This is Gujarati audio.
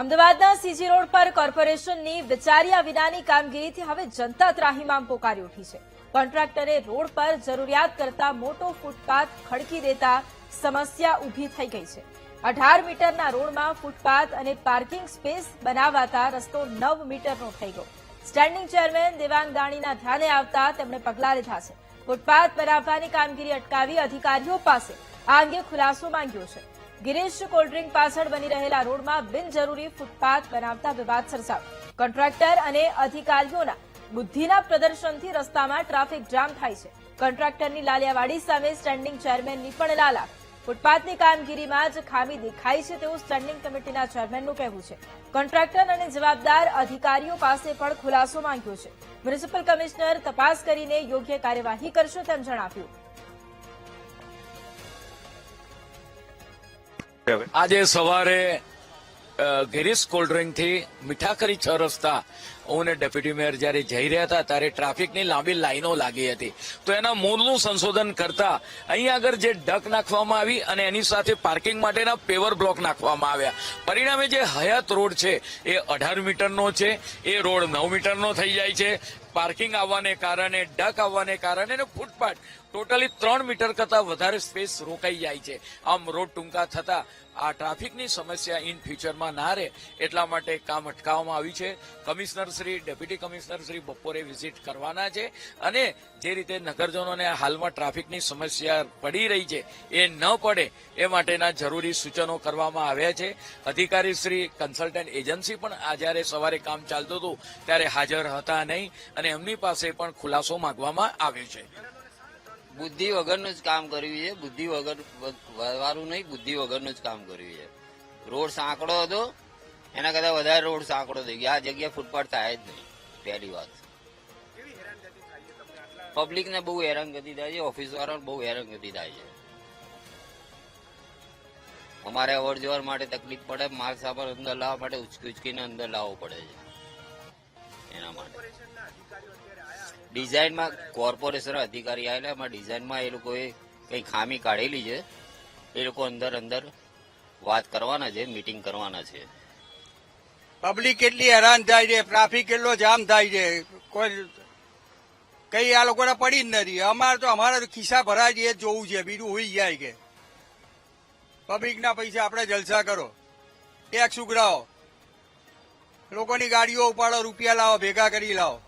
અમદાવાદના સીજી રોડ પર કોર્પોરેશનની વિચાર્યા વિનાની કામગીરીથી હવે જનતા ત્રાહિમામ પોકારી ઉઠી છે. કોન્ટ્રાક્ટરે રોડ પર જરૂરિયાત કરતા મોટો ફૂટપાથ ખડકી દેતા સમસ્યા ઊભી થઈ ગઈ છે. 18 મીટરના રોડમાં ફૂટપાથ અને પાર્કિંગ સ્પેસ બનાવાતા રસ્તો 9 મીટરનો થઈ ગયો. સ્ટેન્ડિંગ ચેરમેન દેવાંગ દાણીના ધ્યાને આવતા તેમણે પગલાં લીધા છે. ફૂટપાથ બનાવવાની કામગીરી અટકાવી અધિકારીઓ પાસે આ અંગે ખુલાસો માંગ્યો છે. ગિરીશ કોલ્ડ્રિંક પાછળ બની રહેલા રોડમાં બિનજરૂરી ફૂટપાથ બનાવતા વિવાદ સર્જાયો. કોન્ટ્રાક્ટર અને અધિકારીઓના બુદ્ધિના પ્રદર્શનથી રસ્તામાં ટ્રાફિક જામ થાય છે. કોન્ટ્રાક્ટરની લાલિયાવાડી સામે સ્ટેન્ડિંગ ચેરમેનની પણ લાલા. ફૂટપાથની કામગીરીમાં જ ખામી દેખાય છે તેવું સ્ટેન્ડિંગ કમિટીના ચેરમેનનું કહેવું છે. કોન્ટ્રાક્ટર અને જવાબદાર અધિકારીઓ પાસે પણ ખુલાસો માંગ્યો છે. મ્યુનિસિપલ કમિશનર તપાસ કરીને યોગ્ય કાર્યવાહી કરશે તેમ જણાવ્યું. આજે સવારે ગિરીશ કોલ્ડ્રિંક થી મીઠાખરી 6 રસ્તા હું ને ડેપ્યુટી મેયર જયારે જઈ રહ્યા હતા ત્યારે ટ્રાફિકની લાંબી લાઈનો લાગી હતી. તો એના મૂળનું સંશોધન કરતા અહીંયા આગળ જે ડક નાખવામાં આવી અને એની સાથે પાર્કિંગ માટેના પેવર બ્લોક નાખવામાં આવ્યા. પરિણામે જે હયાત રોડ છે એ 18 મીટરનો છે, એ રોડ 9 મીટરનો થઈ જાય છે. પાર્કિંગ આવવાને કારણે, ડક આવવાને કારણે અને ફૂટપાથ ટોટલી 3 મીટર કરતા વધારે સ્પેસ રોકાઈ જાય છે. આમ રોડ ટૂંકા થતા આ ટ્રાફિકની સમસ્યા ઇન ફ્યુચરમાં ના રહે એટલા માટે કામ અટકાવવામાં આવ્યું છે. Commissioner Shri, deputy commissioner Shri બપોરે વિઝિટ કરવાના છે અને જે રીતે નગરજનોને હાલમાં ટ્રાફિકની સમસ્યા પડી રહી છે એ ન પડે એ માટેના જરૂરી સૂચનો કરવામાં આવ્યા છે. અધિકારી શ્રી, કન્સલ્ટન્ટ એજન્સી પણ આ જ્યારે સવારે કામ ચાલતું હતું ત્યારે હાજર હતા નહીં અને એમની પાસે પણ ખુલાસો માંગવામાં આવ્યો છે. બુદ્ધિ વગરનું જ કામ કર્યું છે. બુદ્ધિ વગર વાળું નહીં, બુદ્ધિ વગરનું જ કામ કર્યું છે. રોડ સાંકડો હતો, એના કરતા વધારે રોડ સાંકડો થઈ ગયો. આ જગ્યા ફૂટપાથ થાય જ નહીં. પહેલી વાત, પબ્લિકને બહુ હેરાનગતિ થાય છે, ઓફિસ વાળાને બહુ હેરાનગતિ થાય છે. અમારે અવર જવર માટે તકલીફ પડે, માલ સામાન અંદર લાવવા માટે ઉચકીને અંદર લાવવો પડે છે. એના માટે ડિઝાઇનમાં કોર્પોરેશન અધિકારી આવેલા, એમાં ડિઝાઇનમાં એ લોકોએ કઈ ખામી કાઢેલી છે. એ લોકો અંદર વાત કરવાના છે, મીટિંગ કરવાના છે. પબ્લિક કેટલી હેરાન થાય છે, ટ્રાફિક કેટલો જામ થાય છે, કોઈ કઈ આ લોકોને પડી જ નથી. અમારે તો ખિસ્સા ભરાય છે એ જોવું છે, બીજું હોઈ જાય કે પબ્લિકના પૈસા આપણે જલસા કરો, ટેક્સ ઉઘરાવો, લોકોની ગાડીઓ ઉપાડો, રૂપિયા લાવો, ભેગા કરી લાવો.